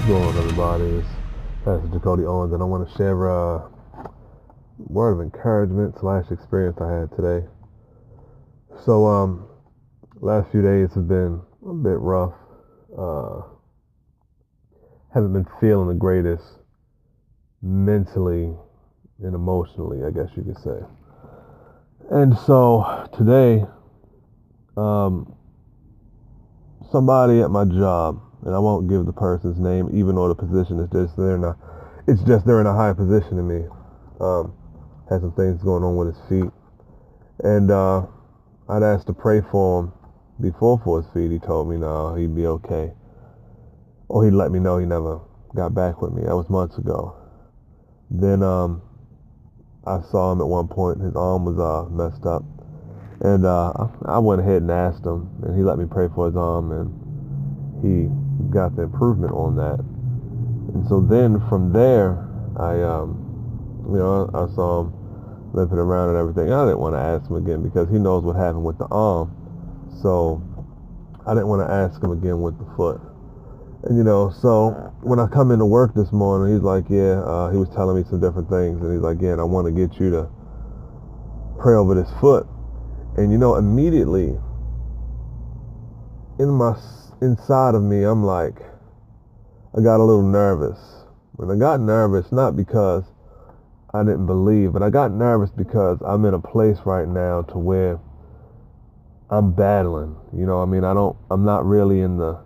going on, everybody? It's Pastor Jacoby Owens, and I want to share a word of encouragement / experience I had today. So, last few days have been a bit rough. Haven't been feeling the greatest mentally and emotionally, I guess you could say. And so today, somebody at my job, and I won't give the person's name, even though the position is just they're in a high position to me. Had some things going on with his feet, and I'd asked to pray for him before for his feet. He told me no, he'd be okay. Or he'd let me know. He never got back with me. That was months ago. Then I saw him at one point. His arm was messed up, and I went ahead and asked him, and he let me pray for his arm, and he got the improvement on that. And so then from there, I saw him limping around and everything. I didn't want to ask him again because he knows what happened with the arm. So I didn't want to ask him again with the foot. And so when I come into work this morning, he's like, he was telling me some different things, and he's like, I want to get you to pray over this foot. And immediately inside of me, I'm like, I got a little nervous. And I got nervous not because I didn't believe, but I got nervous because I'm in a place right now to where I'm battling. I'm not really in the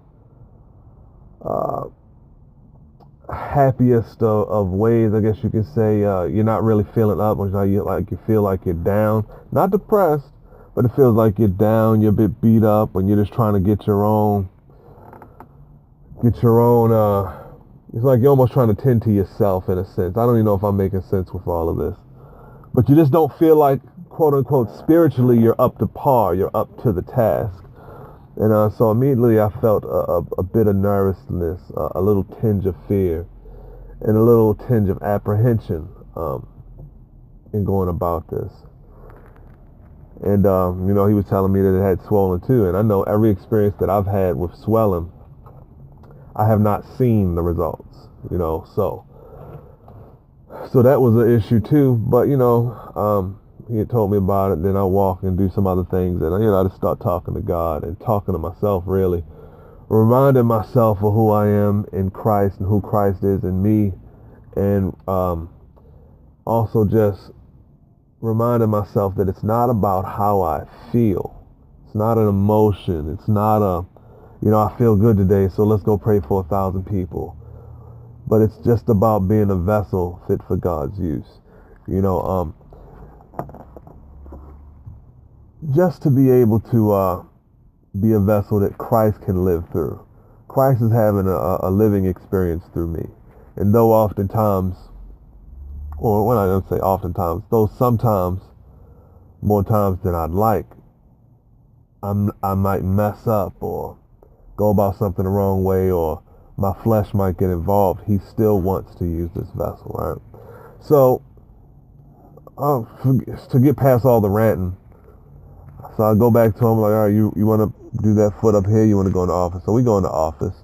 happiest of ways, I guess you can say. You're not really feeling up, or you feel like you're down. Not depressed, but it feels like you're down, you're a bit beat up, and you're just trying to get your own, it's like you're almost trying to tend to yourself in a sense. I don't even know if I'm making sense with all of this. But you just don't feel like, quote unquote, spiritually you're up to par, you're up to the task. And so immediately I felt a bit of nervousness, a little tinge of fear, and a little tinge of apprehension in going about this. And, he was telling me that it had swollen too. And I know every experience that I've had with swelling, I have not seen the results, so that was an issue too. But, he had told me about it. Then I walk and do some other things. And, I just start talking to God and talking to myself, really. Reminding myself of who I am in Christ and who Christ is in me. And also just reminding myself that it's not about how I feel. It's not an emotion. It's not I feel good today, so let's go pray for 1,000 people. But it's just about being a vessel fit for God's use. Just to be able to be a vessel that Christ can live through. Christ is having a living experience through me. And though oftentimes, or when I don't say oftentimes, though sometimes, more times than I'd like, I might mess up or go about something the wrong way, or my flesh might get involved. He still wants to use this vessel, right? So, to get past all the ranting, so I go back to him like, all right, you want to do that foot up here? You want to go in the office? So we go in the office,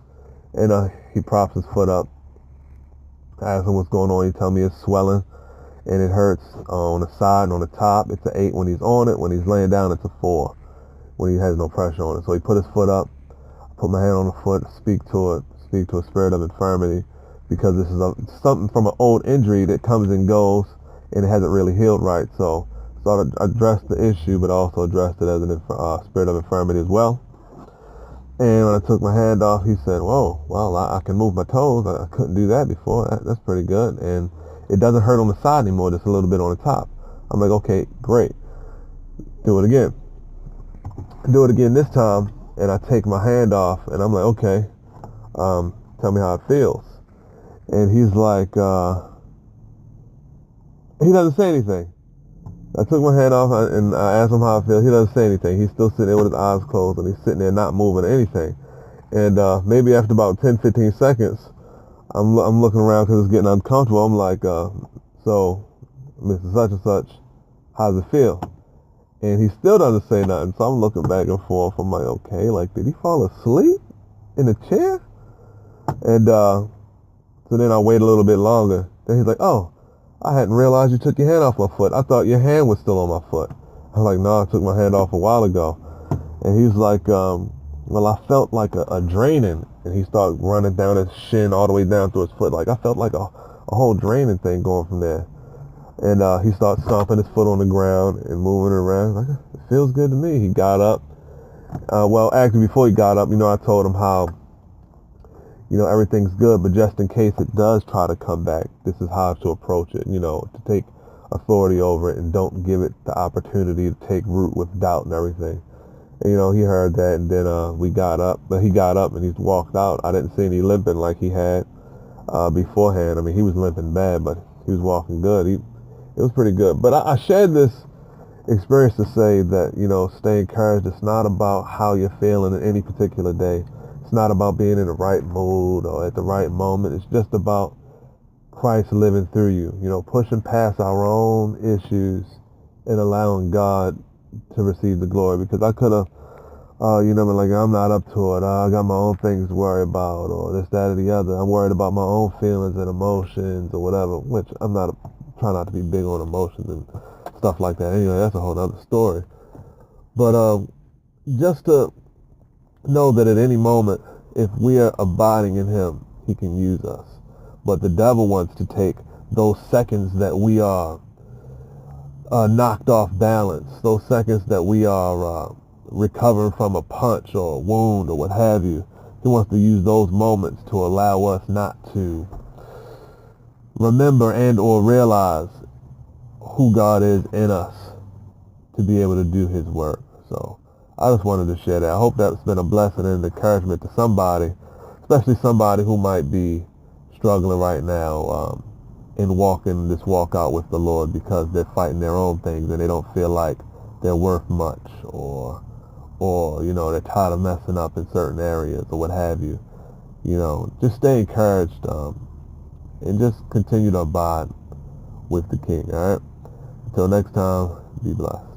and he props his foot up. I ask him what's going on. He tells me it's swelling, and it hurts on the side and on the top. It's an 8 when he's on it. When he's laying down, it's a 4 when he has no pressure on it. So he put his foot up. Put my hand on the foot, speak to a spirit of infirmity, because this is something from an old injury that comes and goes, and it hasn't really healed right. So I addressed the issue, but also addressed it as a spirit of infirmity as well. And when I took my hand off, he said, "Whoa, well, I can move my toes. I couldn't do that before. That's pretty good, and it doesn't hurt on the side anymore. Just a little bit on the top." I'm like, "Okay, great. Do it again. Do it again this time." And I take my hand off, and I'm like, okay, tell me how it feels. And he's like, he doesn't say anything. I took my hand off, and I asked him how it feels. He doesn't say anything. He's still sitting there with his eyes closed, and he's sitting there not moving or anything. And maybe after about 10, 15 seconds, I'm looking around because it's getting uncomfortable. I'm like, so, Mr. Such and Such, how does it feel? And he still doesn't say nothing. So I'm looking back and forth. I'm like, okay, like, did he fall asleep in the chair? And So then I wait a little bit longer. Then he's like, oh, I hadn't realized you took your hand off my foot. I thought your hand was still on my foot. I was like, no, I took my hand off a while ago. And he's like, well, I felt like a draining. And he started running down his shin all the way down to his foot. Like I felt like a whole draining thing going from there. And he started stomping his foot on the ground and moving around. Like, it feels good to me. He got up. Well, actually, before he got up, I told him how, everything's good, but just in case it does try to come back, this is how to approach it, to take authority over it and don't give it the opportunity to take root with doubt and everything. And, he heard that, and then we got up. But he got up and he walked out. I didn't see any limping like he had beforehand. I mean, he was limping bad, but he was walking good. It was pretty good. But I shared this experience to say that, stay encouraged. It's not about how you're feeling in any particular day. It's not about being in the right mood or at the right moment. It's just about Christ living through you, pushing past our own issues and allowing God to receive the glory. Because I could have, been like, I'm not up to it. I got my own things to worry about, or this, that, or the other. I'm worried about my own feelings and emotions or whatever, which I'm not, try not to be big on emotions and stuff like that. Anyway, that's a whole other story. But just to know that at any moment, if we are abiding in him, he can use us. But the devil wants to take those seconds that we are knocked off balance, those seconds that we are recovering from a punch or a wound or what have you. He wants to use those moments to allow us not to remember and or realize who God is in us to be able to do his work. So I just wanted to share that. I hope that's been a blessing and encouragement to somebody, especially somebody who might be struggling right now in walking this walk out with the Lord because they're fighting their own things and they don't feel like they're worth much, or they're tired of messing up in certain areas or what have you. Just stay encouraged and just continue to abide with the King. All right. Until next time, be blessed.